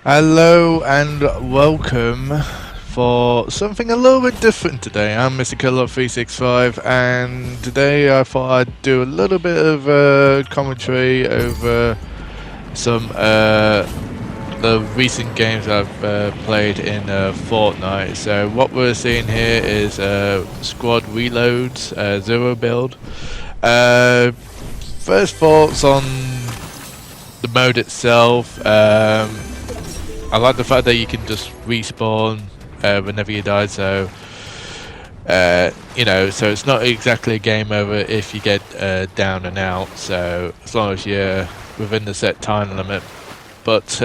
Hello and welcome for something a little bit different today. I'm Mr. Killer 365 and today I thought I'd do a little bit of commentary over some the recent games I've played in Fortnite. So what we're seeing here is squad reloads, zero build. First thoughts on the mode itself. I like the fact that you can just respawn whenever you die, so so it's not exactly a game over if you get down and out, so as long as you're within the set time limit. But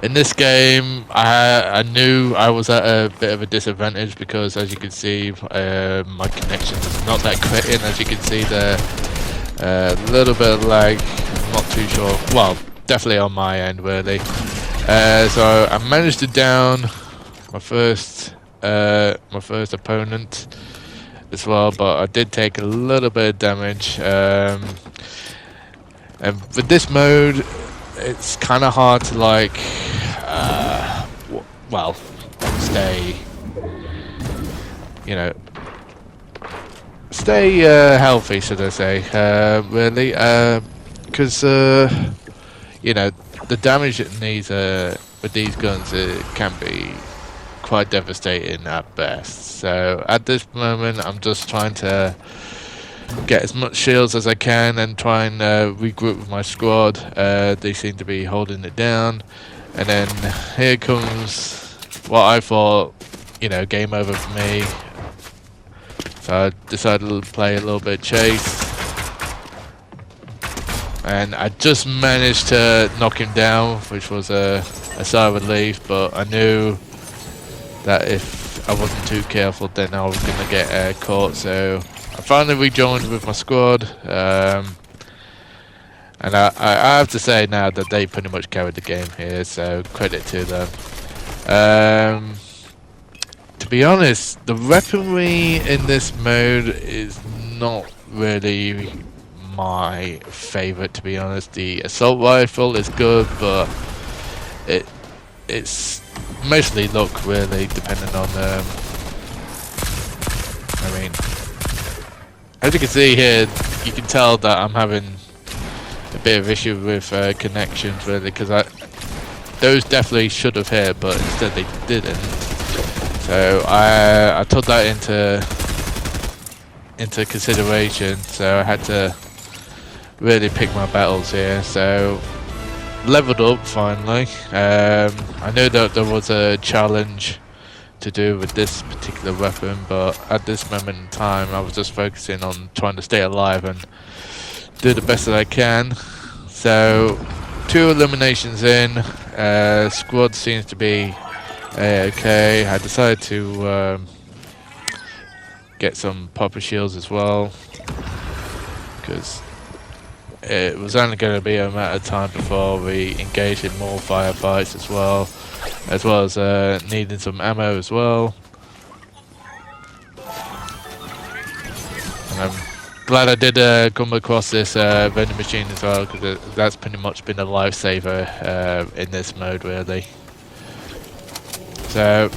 in this game I knew I was at a bit of a disadvantage because, as you can see, my connection is not that great, and as you can see there, a little bit of lag. I'm not too sure, well, definitely on my end really. So I managed to down my first opponent as well, but I did take a little bit of damage. And with this mode, it's kind of hard to stay, stay healthy, should I say? Really, because the damage it needs with these guns, it can be quite devastating at best. So at this moment I'm just trying to get as much shields as I can and try and regroup with my squad. They seem to be holding it down, and then here comes what I thought, game over for me. So I decided to play a little bit of chase, and I just managed to knock him down, which was a sigh of relief, but I knew that if I wasn't too careful then I was going to get caught. So I finally rejoined with my squad, and I have to say now that they pretty much carried the game here, so credit to them. To be honest, the weaponry in this mode is not really my favorite, to be honest. The assault rifle is good, but it's mostly luck really, depending on as you can see here, you can tell that I'm having a bit of issue with connections really, because those definitely should have hit, but instead they didn't. So I took that into consideration, so I had to really pick my battles here. So leveled up finally. I knew that there was a challenge to do with this particular weapon, but at this moment in time I was just focusing on trying to stay alive and do the best that I can. So 2 eliminations in, squad seems to be okay. I decided to get some proper shields as well, because it was only going to be a matter of time before we engaged in more firefights as well as needing some ammo as well. And I'm glad I did come across this vending machine as well, because that's pretty much been a lifesaver in this mode really. So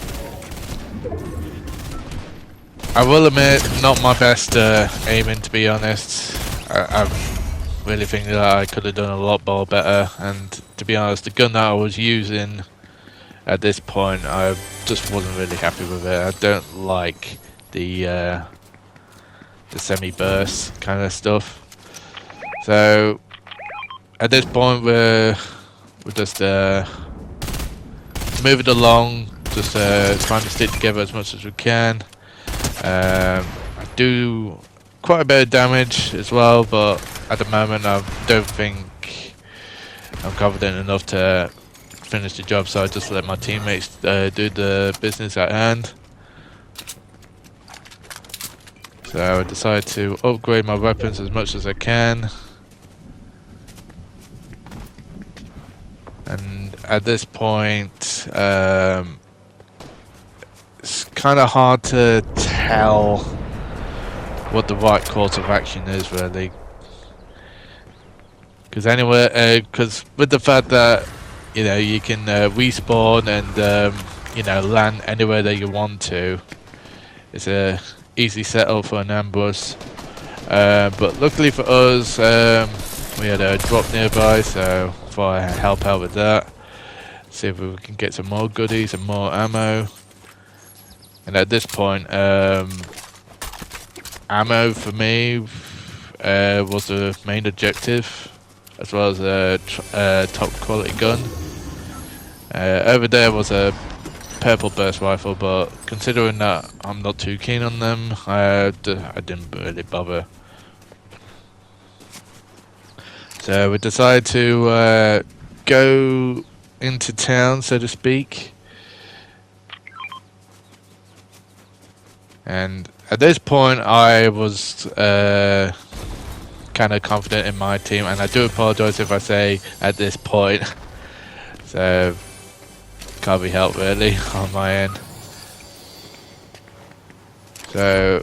I will admit, not my best aiming, to be honest. I really think that I could have done a lot more better, and to be honest, the gun that I was using at this point, I just wasn't really happy with it. I don't like the semi-burst kind of stuff. So at this point we're just moving along, just trying to stick together as much as we can. I do quite a bit of damage as well, but at the moment I don't think I'm confident enough to finish the job, so I just let my teammates do the business at hand. So I decided to upgrade my weapons as much as I can, and at this point it's kind of hard to tell what the right course of action is really, because with the fact that you know, you can respawn and you know, land anywhere that you want to. It's a easy setup for an ambush. But luckily for us, we had a drop nearby, so thought I'd help out with that. See if we can get some more goodies and more ammo. And at this point, ammo for me was the main objective, as well as a top quality gun. Over there was a purple burst rifle, but considering that I'm not too keen on them, I didn't really bother. So we decided to go into town, so to speak. And at this point I was kind of confident in my team, and I do apologise if I say at this point. So can't be helped really on my end. So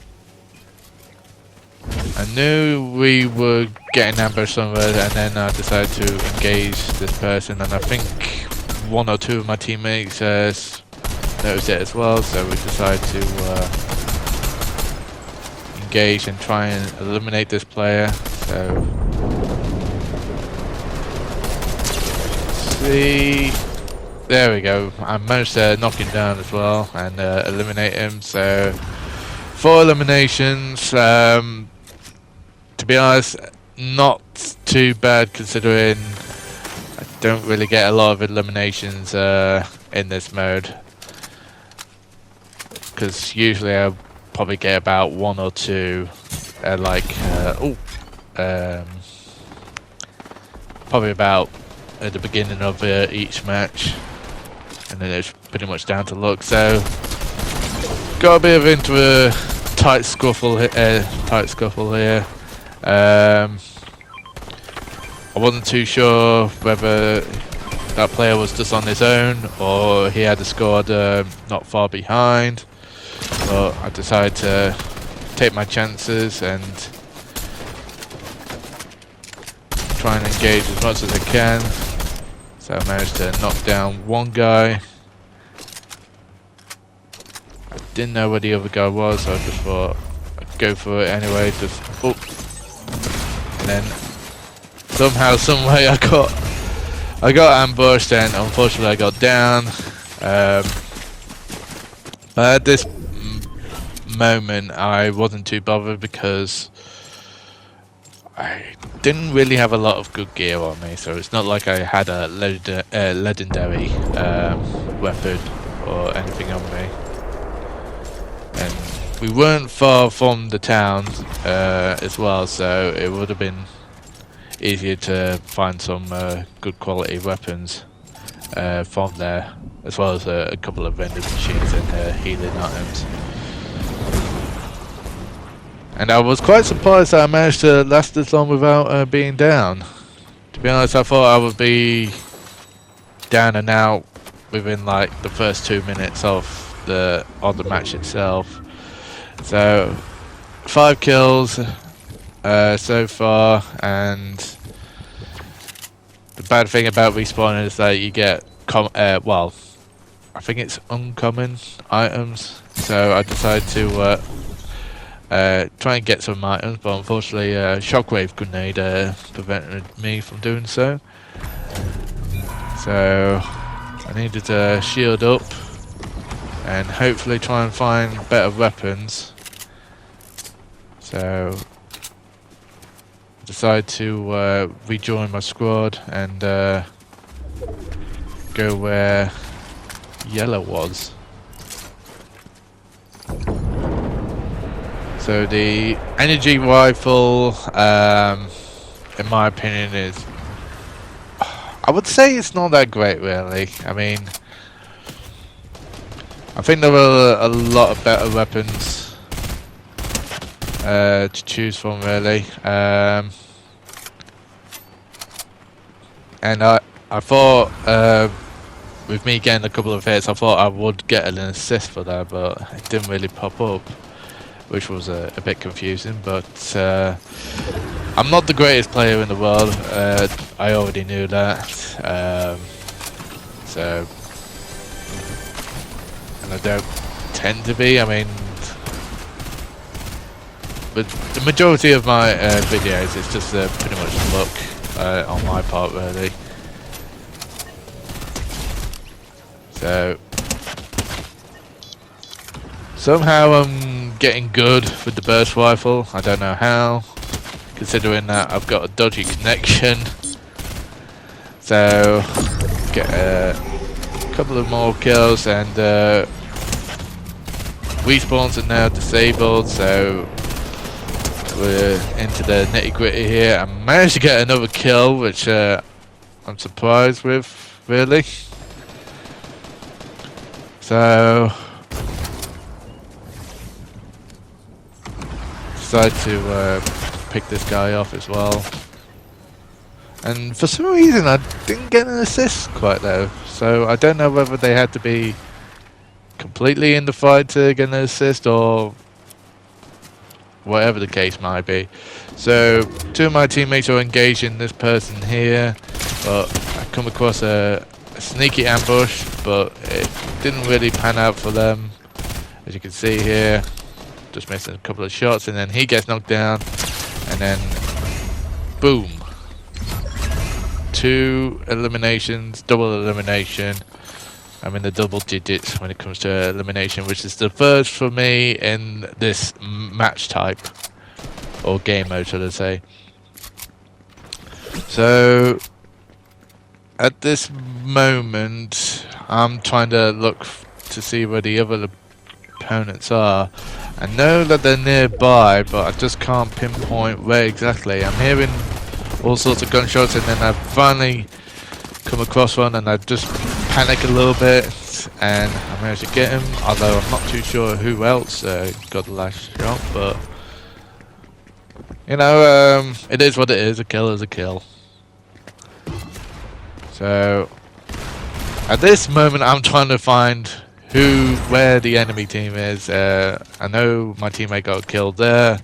I knew we were getting ambushed somewhere, and then I decided to engage this person, and I think one or two of my teammates noticed it as well, so we decided to engage and try and eliminate this player. So see, there we go. I managed to knock him down as well and eliminate him. So 4 eliminations. To be honest, not too bad considering I don't really get a lot of eliminations in this mode, because usually I probably get about 1 or 2 probably about at the beginning of each match, and then it's pretty much down to luck. So got a bit of into a tight scuffle here. I wasn't too sure whether that player was just on his own or he had a squad not far behind, but I decided to take my chances and try and engage as much as I can. So I managed to knock down one guy. I didn't know where the other guy was, so I just thought I'd go for it anyway. And then somehow, some way, I got ambushed, and unfortunately I got down. But at this moment I wasn't too bothered, because I didn't really have a lot of good gear on me, so it's not like I had a legendary weapon or anything on me. And we weren't far from the town as well, so it would have been easier to find some good quality weapons from there, as well as a couple of vending machines and healing items. And I was quite surprised that I managed to last this long without being down. To be honest, I thought I would be down and out within like the first 2 minutes of the match itself. So 5 kills so far, and the bad thing about respawning is that you get well, I think it's uncommon items. So I decided to try and get some items, but unfortunately a shockwave grenade prevented me from doing so. So I needed to shield up and hopefully try and find better weapons. So I decided to rejoin my squad and go where yellow was. So the energy rifle, in my opinion, is, I would say it's not that great really. I mean, I think there are a lot of better weapons to choose from really. And I thought with me getting a couple of hits, I thought I would get an assist for that, but it didn't really pop up, which was a bit confusing. But I'm not the greatest player in the world. I already knew that. so, and I don't tend to be. I mean, but the majority of my videos, it's just pretty much luck on my part, really. So somehow I'm getting good with the burst rifle. I don't know how, considering that I've got a dodgy connection. So get a couple of more kills, and respawns are now disabled, so we're into the nitty gritty here. I managed to get another kill, which I'm surprised with, really. So decided to pick this guy off as well, and for some reason I didn't get an assist quite though, so I don't know whether they had to be completely in the fight to get an assist or whatever the case might be. So two of my teammates are engaged in this person here, but I come across a sneaky ambush, but it didn't really pan out for them, as you can see here. Just missing a couple of shots, and then he gets knocked down, and then boom, 2 eliminations, double elimination. I'm in the double digits when it comes to elimination, which is the first for me in this match type, or game mode, should I say. So at this moment, I'm trying to look to see where the other opponents are. I know that they're nearby, but I just can't pinpoint where exactly. I'm hearing all sorts of gunshots, and then I finally come across one, and I just panic a little bit, and I managed to get him, although I'm not too sure who else got the last shot, but you know, it is what it is. A kill is a kill. So at this moment, I'm trying to find where the enemy team is. I know my teammate got killed there,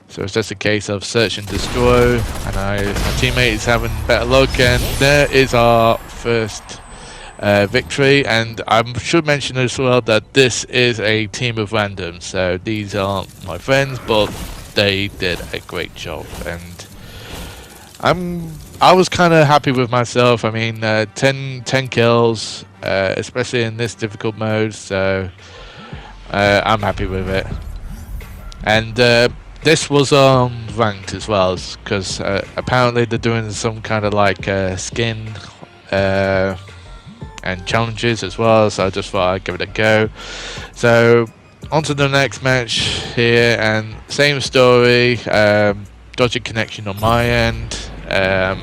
so it's just a case of search and destroy, and my teammate is having better luck, and there is our first victory. And I should mention as well that this is a team of randoms, so these aren't my friends, but they did a great job, and I was kind of happy with myself. I mean, 10 kills, especially in this difficult mode, so I'm happy with it. And this was ranked as well, because apparently they're doing some kind of like skin and challenges as well, so I just thought I'd give it a go. So on to the next match here, and same story, dodgy connection on my end. I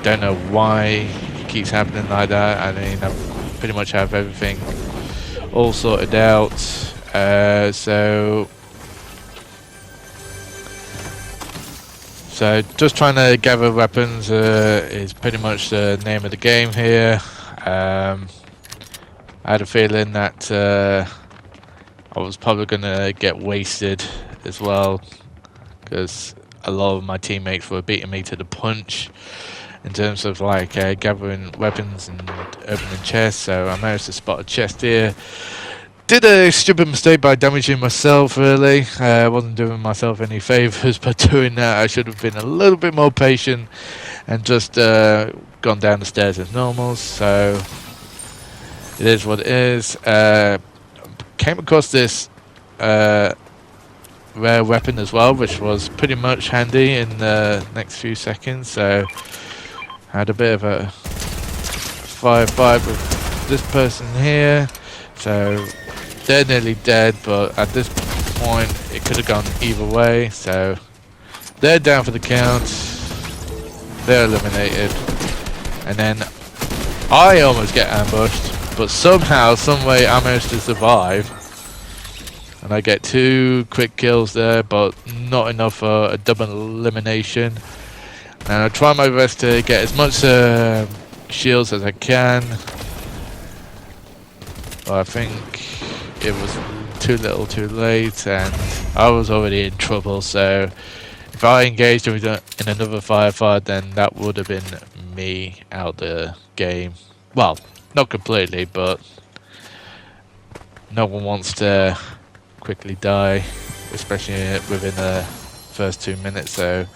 don't know why it keeps happening like that. I mean, I pretty much have everything all sorted out. So just trying to gather weapons is pretty much the name of the game here. I had a feeling that I was probably going to get wasted as well, because a lot of my teammates were beating me to the punch in terms of like gathering weapons and opening chests. So I managed to spot a chest here. Did a stupid mistake by damaging myself, really. I wasn't doing myself any favours by doing that. I should have been a little bit more patient and just gone down the stairs as normal. So it is what it is. Came across this rare weapon as well, which was pretty much handy in the next few seconds. So I had a bit of a firefight with this person here. So they're nearly dead, but at this point it could have gone either way. So they're down for the count. They're eliminated, and then I almost get ambushed, but somehow, someway, I managed to survive. And I get 2 quick kills there, but not enough for a double elimination. And I try my best to get as much shields as I can. But I think it was too little too late, and I was already in trouble. So if I engaged in another firefight, then that would have been me out the game. Well, not completely, but no one wants to quickly die, especially within the first 2 minutes. So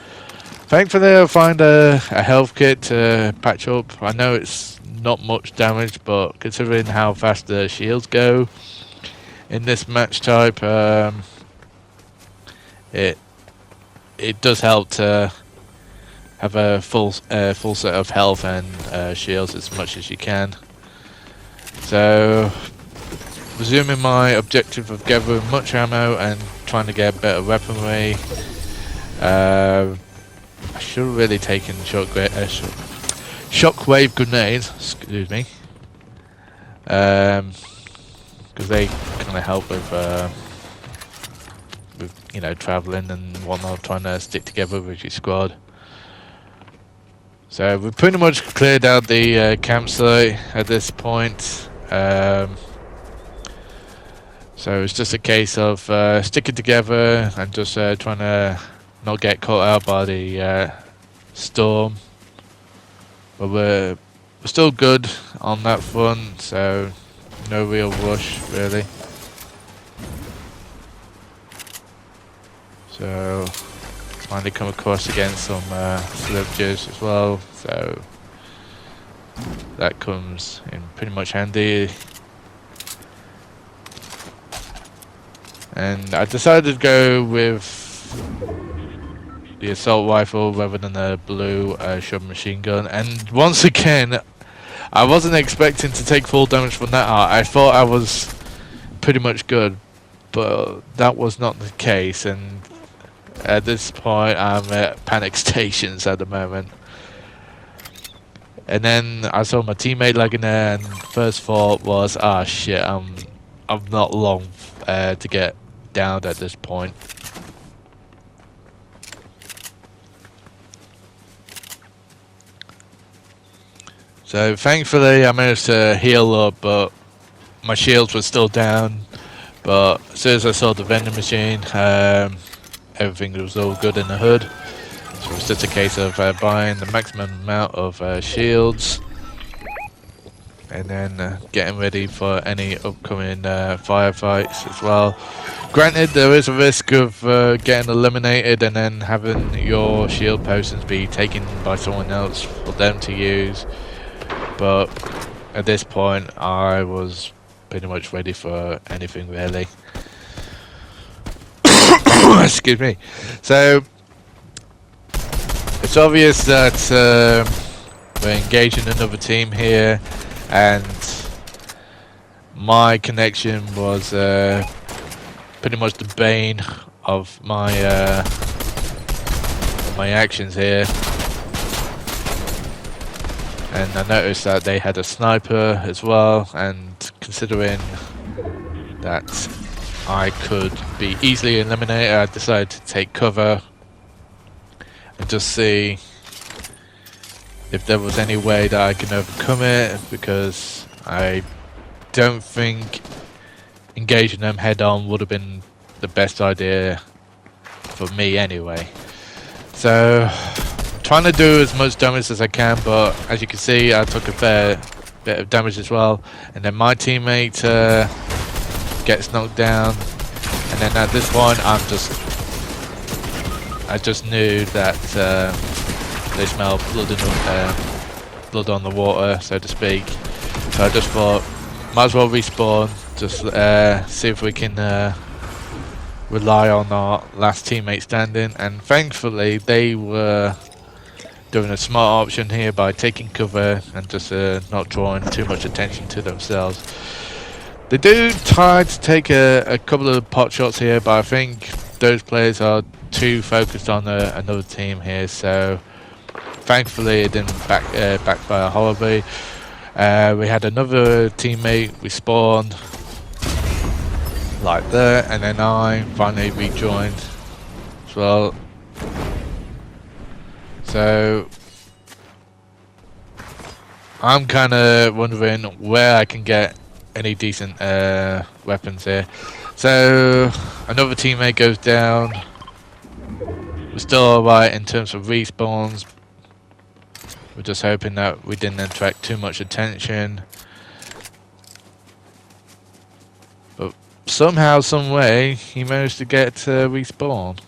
thankfully I'll find a health kit to patch up. I know it's not much damage, but considering how fast the shields go in this match type, it does help to have a full set of health and shields as much as you can. So resuming my objective of gathering much ammo and trying to get better weaponry. I should have really taken shockwave grenades, excuse me, because they kind of help with you know, traveling and whatnot, trying to stick together with your squad. So we've pretty much cleared out the campsite at this point. So it's just a case of sticking together and just trying to not get caught out by the storm. But we're still good on that front, so no real rush really. So finally come across against some slurpers as well, so that comes in pretty much handy. And I decided to go with the assault rifle rather than the blue submachine gun. And once again, I wasn't expecting to take full damage from that art. I thought I was pretty much good, but that was not the case. And at this point, I'm at panic stations at the moment. And then I saw my teammate lagging there, and first thought was, ah shit, I'm not long to get down at this point. So thankfully I managed to heal up, but my shields were still down. But as soon as I saw the vending machine, everything was all good in the hood. So it's just a case of buying the maximum amount of shields, and then getting ready for any upcoming firefights as well. Granted, there is a risk of getting eliminated and then having your shield potions be taken by someone else for them to use, but at this point I was pretty much ready for anything really. Excuse me. So it's obvious that we're engaging another team here, and my connection was pretty much the bane of my actions here. And I noticed that they had a sniper as well, and considering that I could be easily eliminated, I decided to take cover and just see if there was any way that I can overcome it, because I don't think engaging them head on would have been the best idea for me anyway. So trying to do as much damage as I can, but as you can see I took a fair bit of damage as well, and then my teammate gets knocked down, and then at this point I just knew that they smell blood on the water, so to speak. So I just thought, might as well respawn, just see if we can rely on our last teammate standing. And thankfully they were doing a smart option here by taking cover and just not drawing too much attention to themselves. They do try to take a couple of pot shots here, but I think those players are too focused on another team here, so thankfully it didn't backfire horribly. We had another teammate respawn like that, and then I finally rejoined as well. So I'm kind of wondering where I can get any decent weapons here. So another teammate goes down. We're still alright in terms of respawns, We're just hoping that we didn't attract too much attention. But somehow, some way, he managed to get respawn.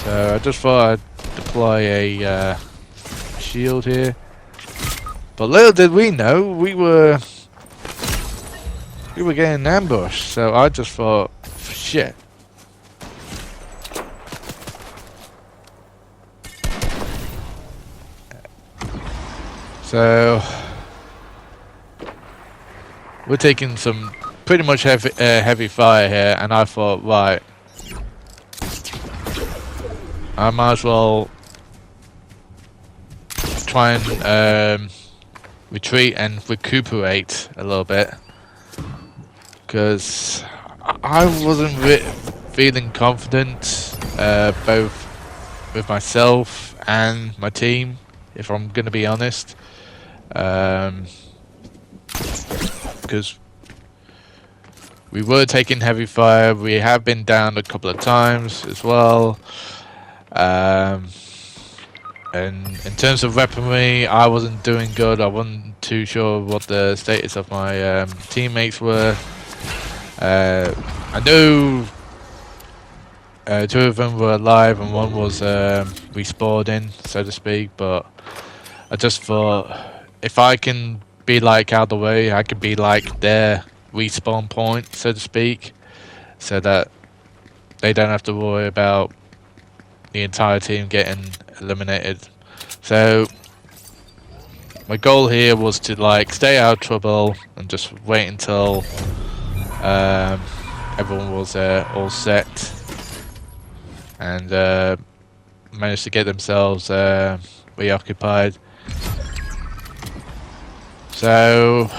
So I just thought I'd deploy a shield here. But little did we know, we were getting ambushed. So I just thought, shit. So we're taking some pretty much heavy fire here, and I thought, right, I might as well try and retreat and recuperate a little bit, because I wasn't feeling confident both with myself and my team, if I'm going to be honest. Because we were taking heavy fire, we have been down a couple of times as well. And in terms of weaponry, I wasn't doing good. I wasn't too sure what the status of my teammates were. I knew two of them were alive and one was respawning, so to speak, but I just thought, if I can be like out of the way, I could be like their respawn point, so to speak, so that they don't have to worry about the entire team getting eliminated. So my goal here was to like stay out of trouble and just wait until everyone was all set, and managed to get themselves reoccupied. So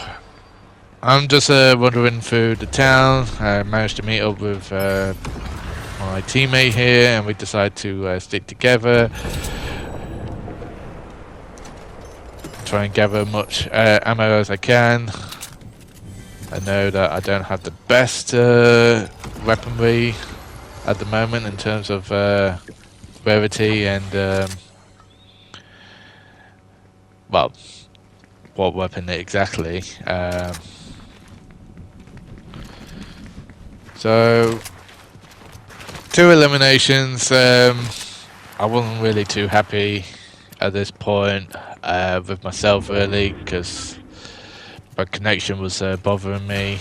I'm just wandering through the town. I managed to meet up with my teammate here, and we decided to stick together, try and gather much ammo as I can. I know that I don't have the best weaponry at the moment in terms of rarity and well, what weapon exactly. So 2 eliminations. I wasn't really too happy at this point with myself, really, because my connection was bothering me,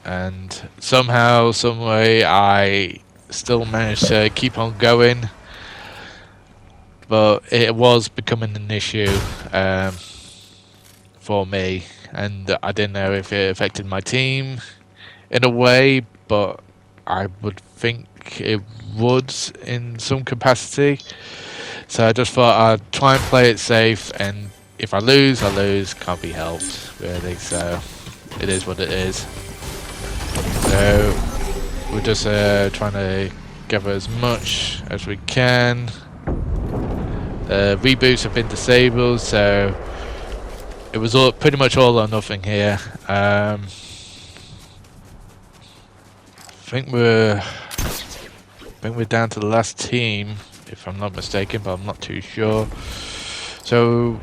and somehow, some way, I still managed to keep on going, but it was becoming an issue for me, and I didn't know if it affected my team in a way, but I would think it would in some capacity. So I just thought I'd try and play it safe, and if I lose, I lose. Can't be helped, really. So it is what it is. So we're just trying to gather as much as we can. Reboots have been disabled, so it was all pretty much all or nothing here. I think we're down to the last team, if I'm not mistaken, but I'm not too sure. So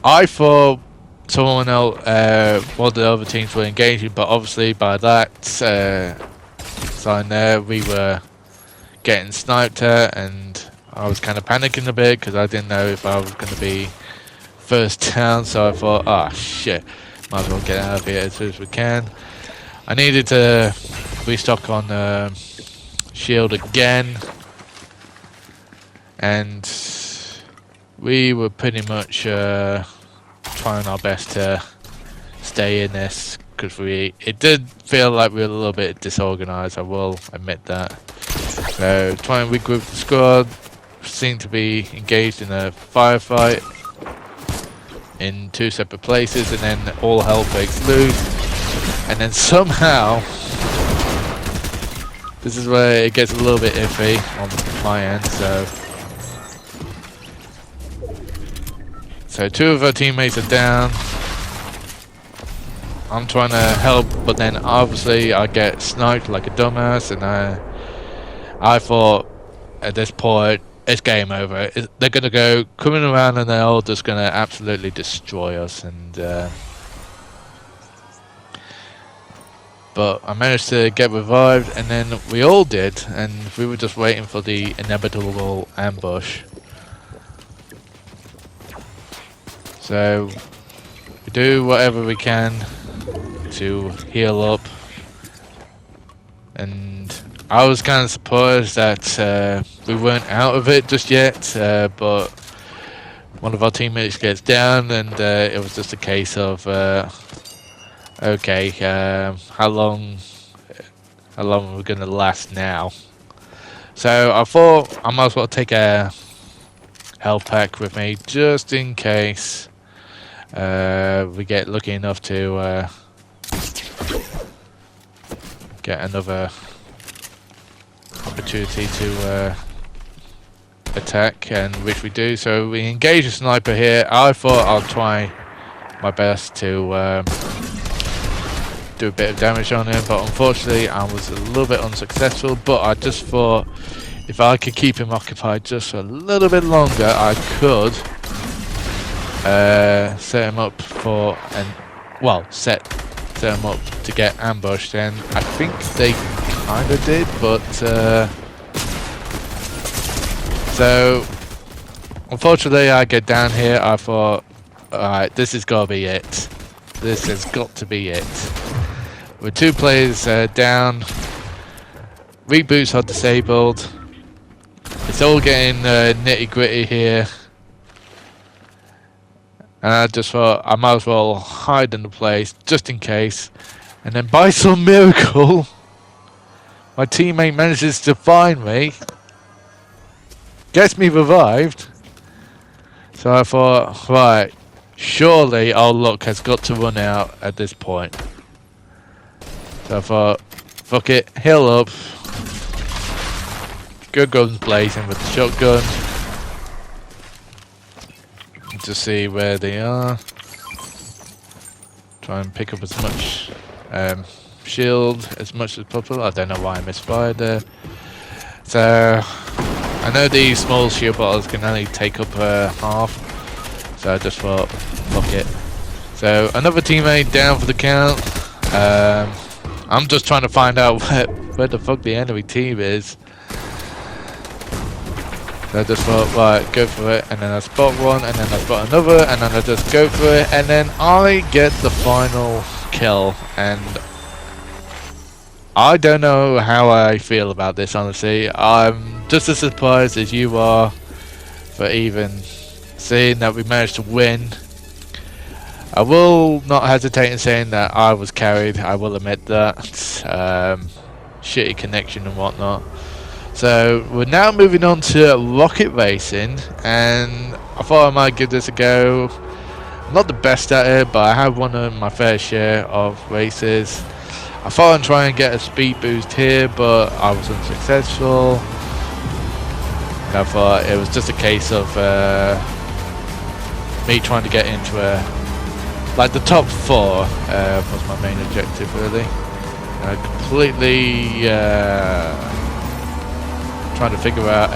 I thought someone else, one of the other teams were engaging, but obviously by that sign there, we were getting sniped at, and I was kind of panicking a bit because I didn't know if I was going to be first down. So I thought, oh shit, might as well get out of here as soon as we can. I needed to restock on shield again, and we were pretty much trying our best to stay in this, because it did feel like we were a little bit disorganized, I will admit that. So try and regroup the squad. Seemed to be engaged in a firefight in 2 separate places, and then all hell breaks loose, and then somehow, this is where it gets a little bit iffy on my end. So 2 of our teammates are down. I'm trying to help, but then obviously I get sniped like a dumbass, and I thought at this point it's game over. They're gonna go coming around and they're all just gonna absolutely destroy us. And but I managed to get revived, and then we all did, and we were just waiting for the inevitable ambush. So we do whatever we can to heal up, and I was kind of surprised that we weren't out of it just yet, but one of our teammates gets down, and it was just a case of okay, how long are we gonna last now? So I thought I might as well take a health pack with me just in case we get lucky enough to get another opportunity to attack, and which we do. So we engage a sniper here. I thought I'll try my best to do a bit of damage on him, but unfortunately I was a little bit unsuccessful. But I just thought if I could keep him occupied just a little bit longer, I could set him up for set him up to get ambushed, and I think they kind of did, but so unfortunately I get down here. I thought, alright, this has got to be it. This has got to be it. With 2 players down, reboots are disabled. It's all getting nitty gritty here, and I just thought I might as well hide in the place just in case. And then by some miracle, my teammate manages to find me, gets me revived. So I thought, right, surely our luck has got to run out at this point. So I thought, fuck it, heal up. Go guns blazing with the shotgun. To see where they are. Try and pick up as much shield as much as possible. I don't know why I misfired there. So I know these small shield bottles can only take up half. So I just thought, fuck it. So another teammate down for the count. I'm just trying to find out where the fuck the enemy team is. So I just thought, right, go for it, and then I spot one, and then I spot another, and then I just go for it, and then I get the final kill. And I don't know how I feel about this, honestly. I'm just as surprised as you are for even seeing that we managed to win. I will not hesitate in saying that I was carried, I will admit that. Shitty connection and whatnot. So we're now moving on to rocket racing, and I thought I might give this a go. I'm not the best at it, but I have won my fair share of races. I thought I'd try and get a speed boost here, but I was unsuccessful. And I thought it was just a case of me trying to get into the top 4 was my main objective, really. Completely trying to figure out,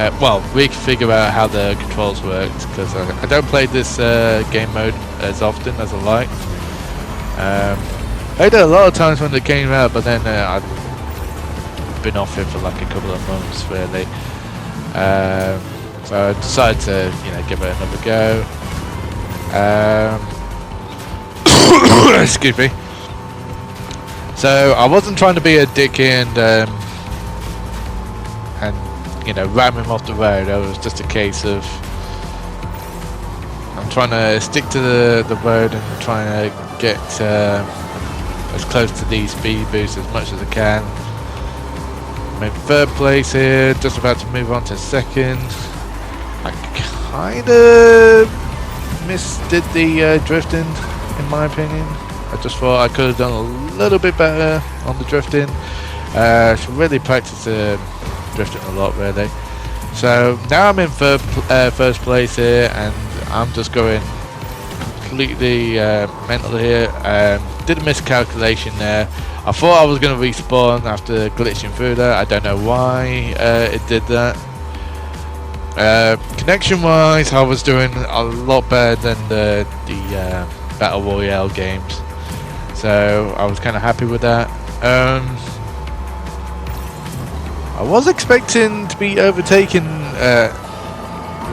figure out how the controls worked, because I don't play this game mode as often as I like. I did a lot of times when it came out, but then I've been off it for like a couple of months, really. So I decided to, give it another go. Excuse me. So I wasn't trying to be a dick and ram him off the road. It was just a case of I'm trying to stick to the road and trying to get as close to these speed boosts as much as I can. I'm in 3rd place here, just about to move on to 2nd. I kind of misdid the drifting, in my opinion. I just thought I could have done a little bit better on the drifting. Should really practice drifting a lot, really. So now I'm in first place here, and I'm just going completely mental here. Did a miscalculation there. I thought I was going to respawn after glitching through that. I don't know why it did that. Connection wise, I was doing a lot better than the Battle Royale games, so I was kind of happy with that. I was expecting to be overtaken the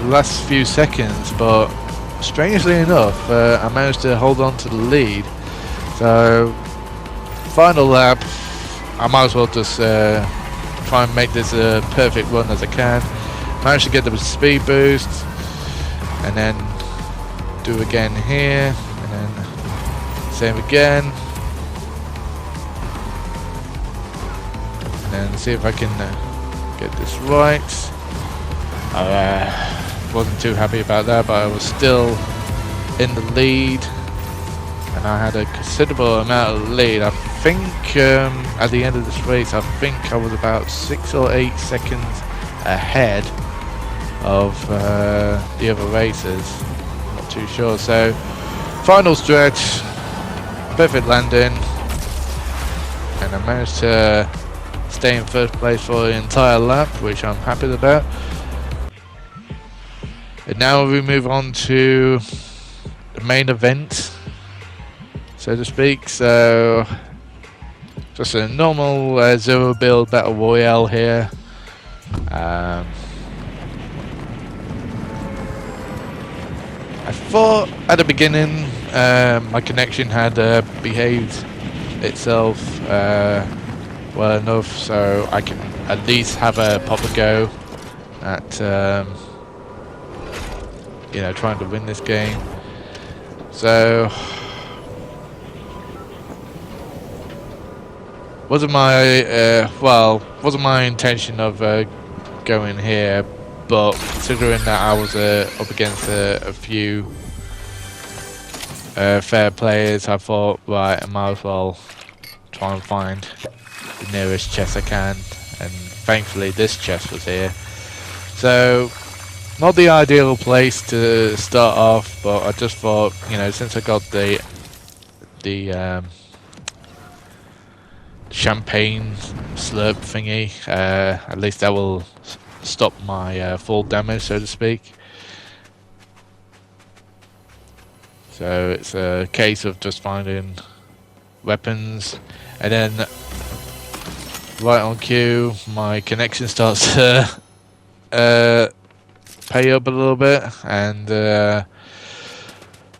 last few seconds, but strangely enough, I managed to hold on to the lead. So, final lap, I might as well just try and make this a perfect run as I can. Managed to get the speed boost, and then do again here, and then same again, and then see if I can get this right. I wasn't too happy about that, but I was still in the lead, and I had a considerable amount of lead. I think at the end of this race, I think I was about 6 or 8 seconds ahead of the other racers. Not too sure. So final stretch, perfect landing, and I managed to stay in first place for the entire lap, which I'm happy about. And now we move on to the main event, so to speak. So just a normal zero build battle royale here. I thought at the beginning my connection had behaved itself well enough, so I can at least have a proper go at you know, trying to win this game. So wasn't my intention of going here, but considering that I was up against a few fair players, I thought, right, I might as well try and find the nearest chest I can, and thankfully this chest was here. So not the ideal place to start off, but I just thought, you know, since I got the champagne slurp thingy, at least that will stop my fall damage, so to speak. So it's a case of just finding weapons, and then right on cue my connection starts to pay up a little bit, and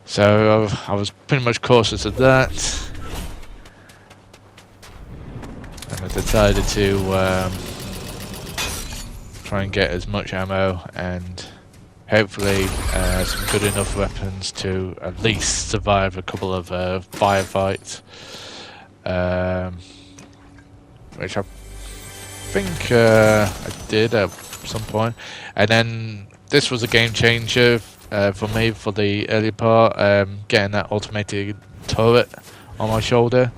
so I was pretty much cautious of that, and I decided to try and get as much ammo and hopefully some good enough weapons to at least survive a couple of firefights, which I think I did at some point. And then this was a game changer for me for the early part, getting that automated turret on my shoulder.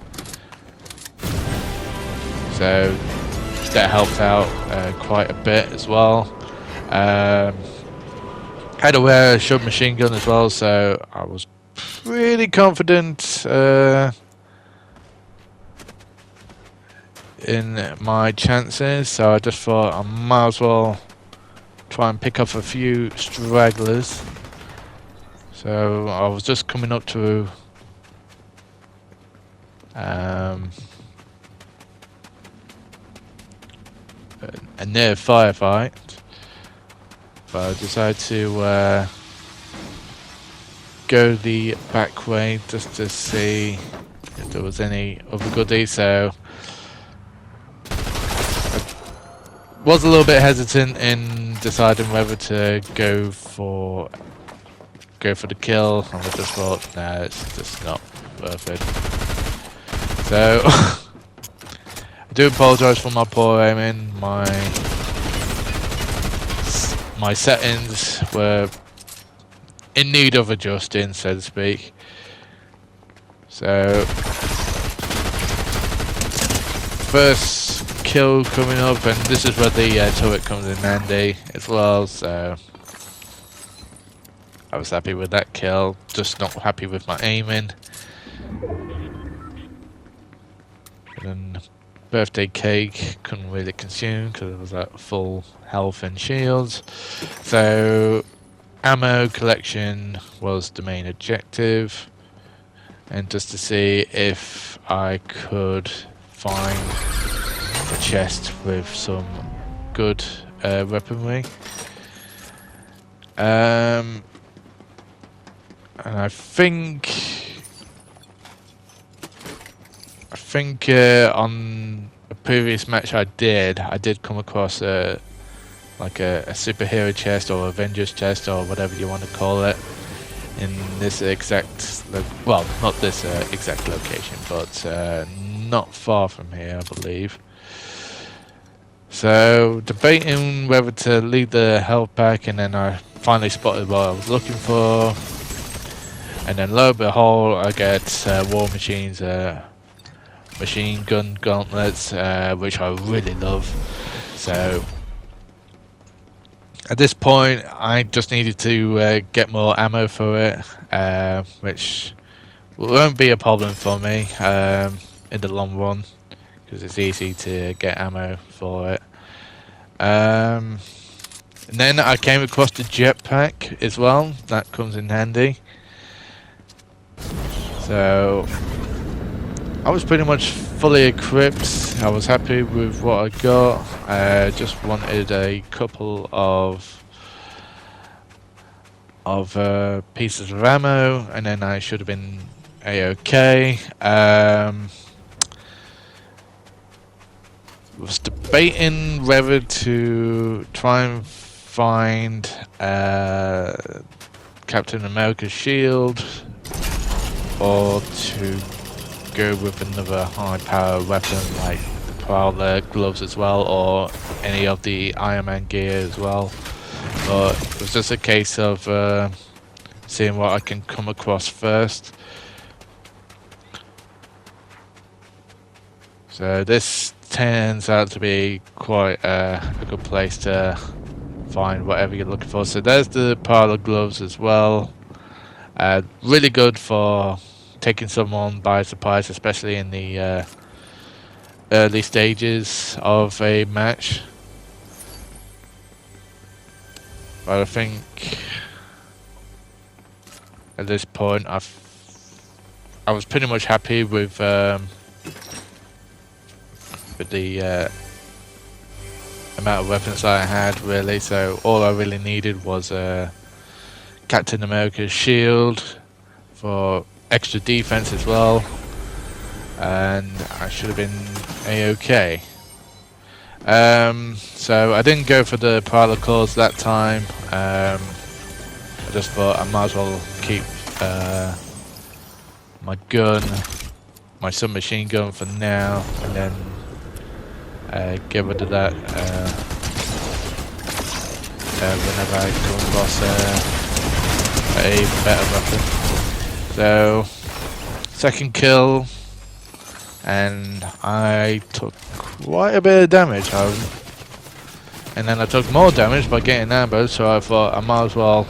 So that helped out quite a bit as well. Had to wear a submachine gun as well, so I was pretty confident in my chances. So I just thought I might as well try and pick up a few stragglers. So I was just coming up to a near firefight, but I decided to go the back way just to see if there was any other goodies. So I was a little bit hesitant in deciding whether to go for the kill, and I just thought, nah, it's just not worth it. So I do apologise for my poor aiming. My settings were in need of adjusting, so to speak. So first kill coming up, and this is where the turret comes in handy as well. So I was happy with that kill, just not happy with my aiming. And then birthday cake couldn't really consume because it was at full health and shields. So ammo collection was the main objective, and just to see if I could find a chest with some good weaponry. And I think on a previous match I did come across like a superhero chest or Avengers chest or whatever you want to call it in this exact well, not this exact location, but not far from here, I believe. So debating whether to leave the health pack, and then I finally spotted what I was looking for, and then lo and behold I get War Machine's machine gun gauntlets, which I really love. So at this point I just needed to get more ammo for it, which won't be a problem for me in the long run, because it's easy to get ammo for it. And then I came across the jetpack as well. That comes in handy. So I was pretty much fully equipped. I was happy with what I got. I just wanted a couple of pieces of ammo, and then I should have been a-okay. Was debating whether to try and find Captain America's shield or to go with another high power weapon like the Prowler gloves as well, or any of the Iron Man gear as well. But it was just a case of seeing what I can come across first. So this turns out to be quite a good place to find whatever you're looking for. So there's the Prowler gloves as well. Really good for taking someone by surprise, especially in the early stages of a match. But I think at this point I was pretty much happy with the amount of weapons that I had, really. So all I really needed was Captain America's shield for extra defense as well, and I should have been a-okay. So I didn't go for the Prowler claws that time. I just thought I might as well keep my gun, my submachine gun for now, and then get rid of that whenever I come across a better weapon. So second kill, and I took quite a bit of damage, and then I took more damage by getting ambushed, so I thought I might as well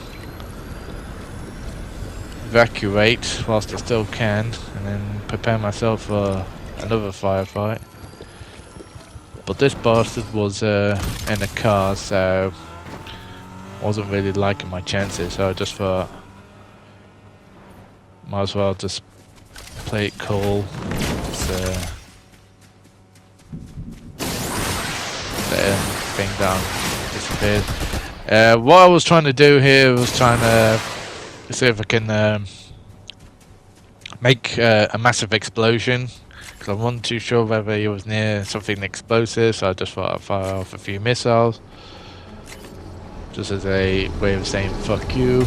evacuate whilst I still can, and then prepare myself for another firefight. But this bastard was in a car, so I wasn't really liking my chances, so I just thought might as well just play it cool. Let thing down disappeared. What I was trying to do here was trying to see if I can make a massive explosion, because I wasn't too sure whether he was near something explosive, so I just thought I'd fire off a few missiles just as a way of saying fuck you.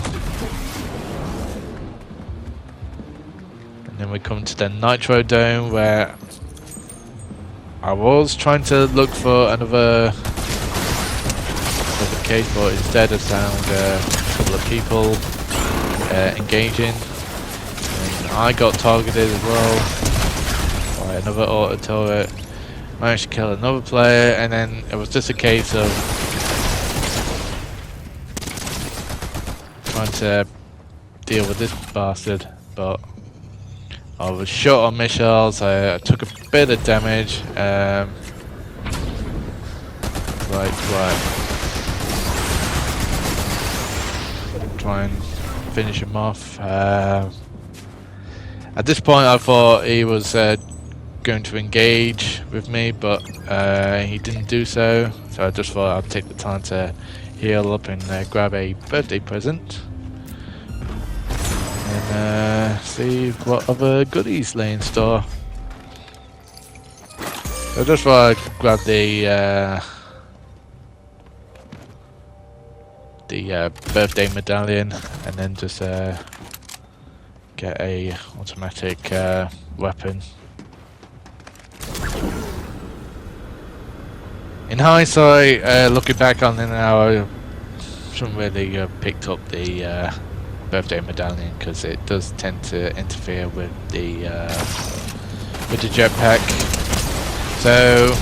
And then we come to the Nitro Dome, where I was trying to look for another case, but instead I found a couple of people engaging, and I got targeted as well by another auto turret. Managed to kill another player, and then it was just a case of trying to deal with this bastard, but I was short on missiles. I took a bit of damage. Right. Try and finish him off. At this point, I thought he was going to engage with me, but he didn't do so. So I just thought I'd take the time to heal up and grab a birthday present. And see what other goodies lay in store. So just thought I'd grab the birthday medallion and then just get a automatic weapon. In hindsight, looking back on it now, I shouldn't really have picked up the birthday medallion because it does tend to interfere with the jetpack. So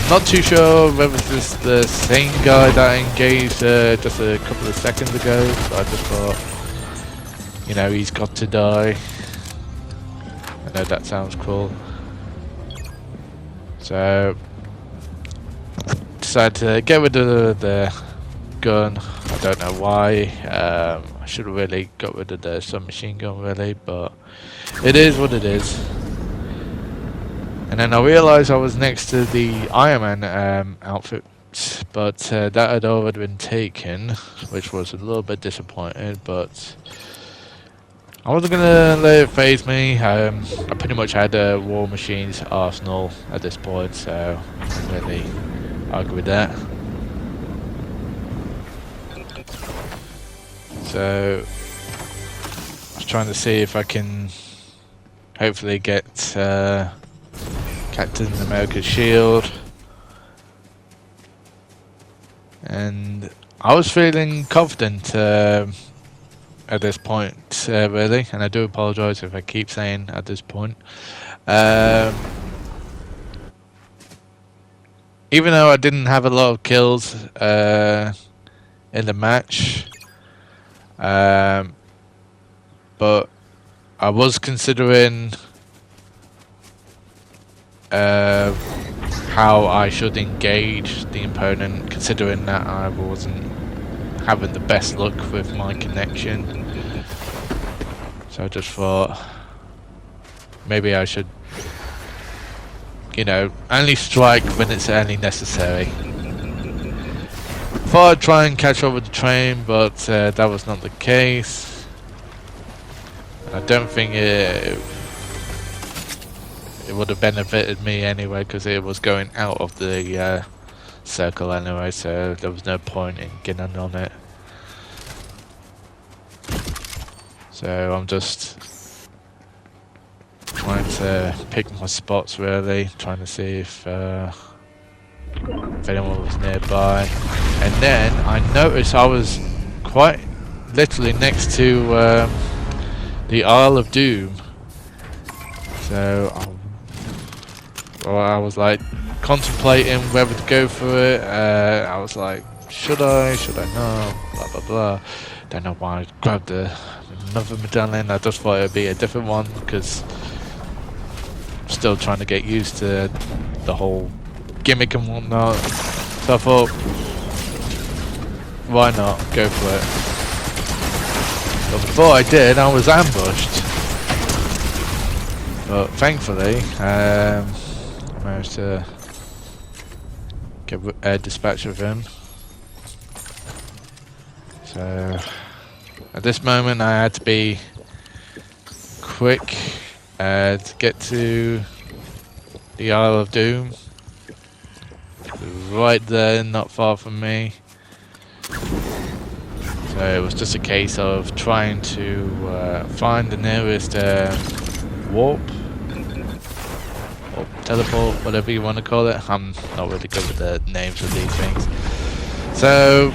not too sure whether this is the same guy that I engaged just a couple of seconds ago. So I just thought, you know, he's got to die. I know that sounds cruel. So decided to get rid of the gun. I don't know why. I should have really got rid of the submachine gun really, but it is what it is. And then I realised I was next to the Iron Man outfit, but that had already been taken, which was a little bit disappointed, but I wasn't gonna let it faze me. I pretty much had a War Machines arsenal at this point, so I didn't really argue with that. So I was trying to see if I can hopefully get Captain America's shield, and I was feeling confident at this point, really, and I do apologise if I keep saying at this point. Even though I didn't have a lot of kills in the match, but I was considering how I should engage the opponent, considering that I wasn't having the best luck with my connection. So I just thought maybe I should, you know, only strike when it's only necessary. Thought I'd try and catch up with the train, but that was not the case. I don't think it would have benefited me anyway, because it was going out of the circle anyway, so there was no point in getting on it. So I'm just trying to pick my spots really, trying to see if anyone was nearby. And then I noticed I was quite literally next to the Isle of Doom. So I was like contemplating whether to go for it. I was like, should I not, blah blah blah. Don't know why I grabbed another medallion. I just thought it would be a different one because I'm still trying to get used to the whole gimmick and whatnot. So I thought, why not go for it? But before I did, I was ambushed. But thankfully, I managed to get a dispatch of him. So at this moment I had to be quick to get to the Isle of Doom. Right there, not far from me. So it was just a case of trying to find the nearest warp or teleport, whatever you want to call it. I'm not really good with the names of these things. So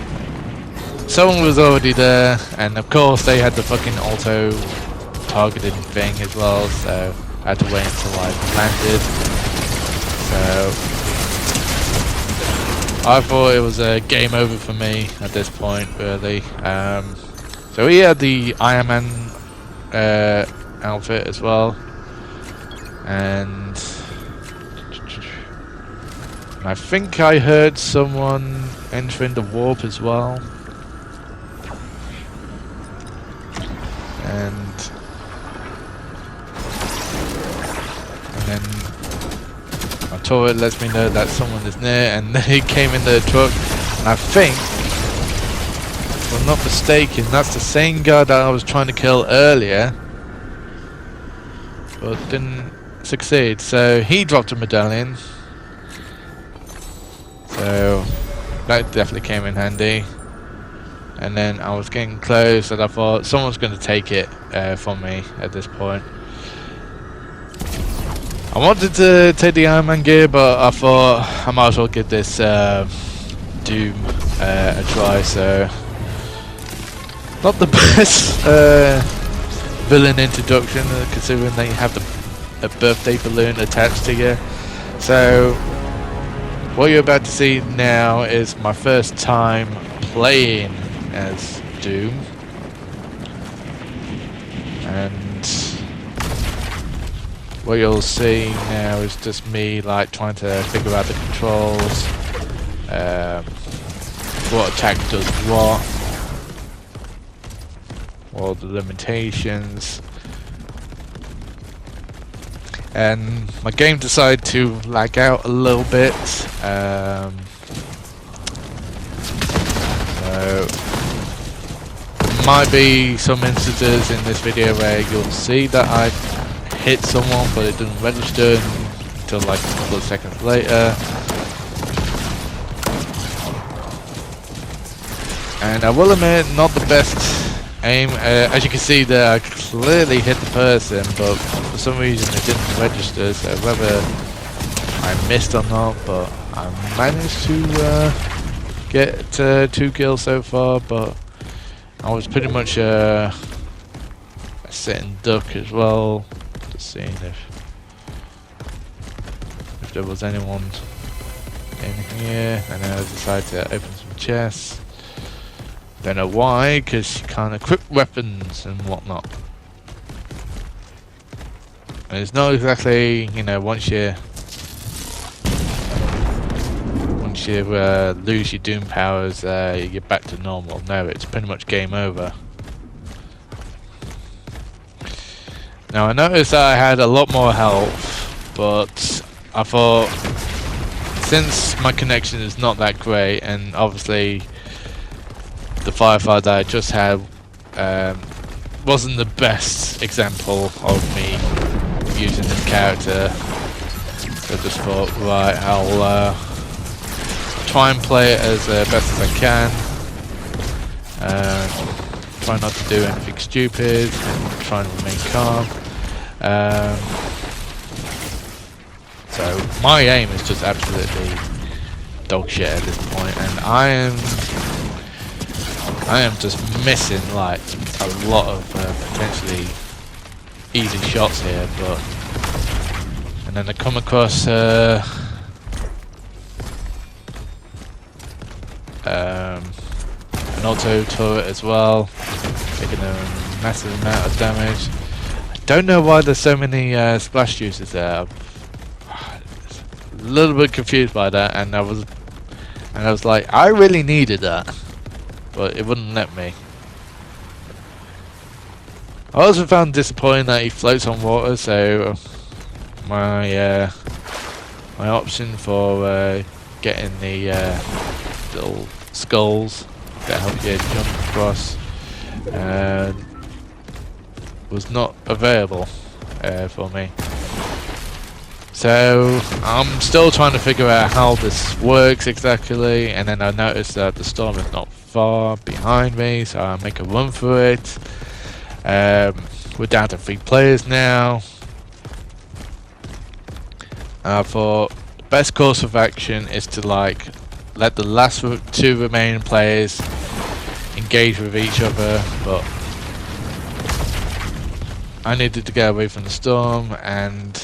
someone was already there, and of course they had the fucking auto targeting thing as well, so I had to wait until I landed. So I thought it was a game over for me at this point, really. So he had the Iron Man outfit as well, and I think I heard someone entering the warp as well, and then my turret lets me know that someone is near, and then he came in the truck, and I think, if I'm not mistaken, that's the same guy that I was trying to kill earlier, but didn't succeed. So he dropped a medallion, so that definitely came in handy. And then I was getting close, and I thought someone's going to take it from me at this point. I wanted to take the Iron Man gear, but I thought I might as well give this Doom a try. So, not the best villain introduction, considering that you have a birthday balloon attached to you. So, what you're about to see now is my first time playing as Doom, and what you'll see now is just me like trying to figure out the controls, what attack does what the limitations, and my game decided to lag out a little bit, so there might be some instances in this video where you'll see that I hit someone but it didn't register until like a couple of seconds later. And I will admit, not the best aim. As you can see there, I clearly hit the person, but for some reason it didn't register, so whether I missed or not, but I managed to get 2 kills so far, but I was pretty much a sitting duck as well, just seeing if there was anyone in here, and then I decided to open some chests. Don't know why, because you can't equip weapons and whatnot. And it's not exactly, you know, once you lose your Doom powers, you're back to normal. No, it's pretty much game over. Now I noticed that I had a lot more health, but I thought, since my connection is not that great, and obviously the firefight that I just had wasn't the best example of me using this character, so I just thought, right, I'll try and play it as best as I can, try not to do anything stupid, and try and remain calm. So my aim is just absolutely dog shit at this point, and I am just missing like a lot of potentially easy shots here, but and then I come across an auto turret as well, taking a massive amount of damage. I don't know why there's so many splash juices there. I'm a little bit confused by that, and I was like, I really needed that, but it wouldn't let me. I also found disappointing that he floats on water, so my my option for getting the little skulls that help you jump across was not available for me. So I'm still trying to figure out how this works exactly, and then I noticed that the storm is not far behind me, so I make a run for it. We're down to 3 players now. I thought the best course of action is to like let the last 2 remaining players engage with each other, but I needed to get away from the storm and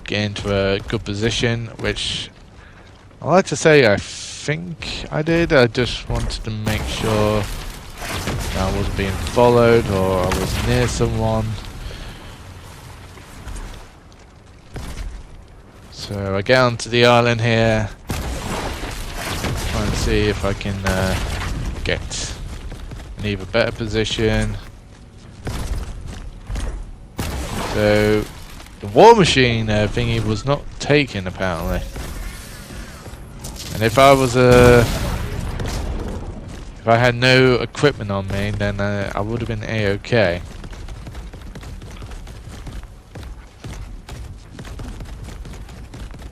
get into a good position, which I like to say I think I did. I just wanted to make sure I wasn't being followed or I was near someone. So I get onto the island here, try and see if I can get an even better position. So the war machine thingy was not taken apparently, and if I was if I had no equipment on me, then I would have been A-okay.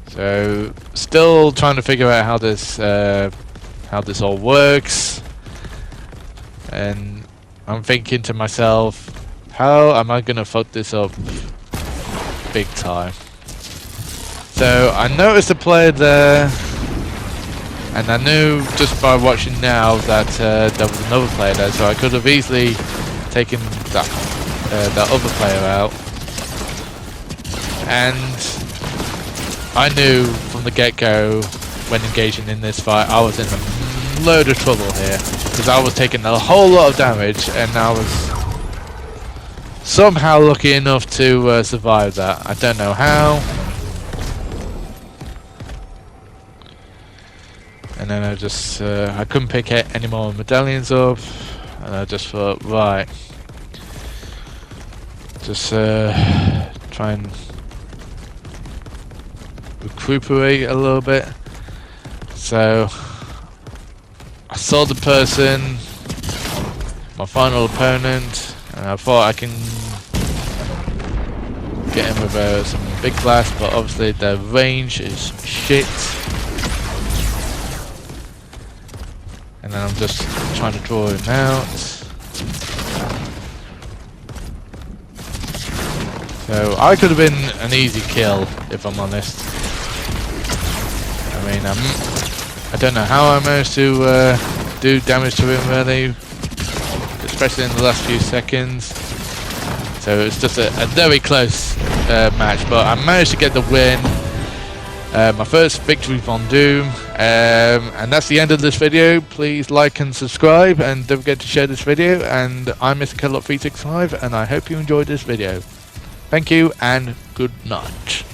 So still trying to figure out how this all works, and I'm thinking to myself, how am I gonna fuck this up big time? So I noticed a player there, and I knew just by watching now that there was another player there, so I could have easily taken that other player out. And I knew from the get-go, when engaging in this fight, I was in a load of trouble here, because I was taking a whole lot of damage, and I was somehow lucky enough to survive that. I don't know how. And then I just I couldn't pick any more medallions up, and I just thought, right, just try and recuperate a little bit. So I saw the person, my final opponent, and I thought I can get him with some big blast, but obviously the range is shit. And then I'm just trying to draw him out. So I could have been an easy kill, if I'm honest. I mean, I don't know how I managed to do damage to him really, especially in the last few seconds. So it's just a very close match, but I managed to get the win. My first victory from Doom, and that's the end of this video. Please like and subscribe, and don't forget to share this video. And I'm Mr. Kellogg365, and I hope you enjoyed this video. Thank you and good night.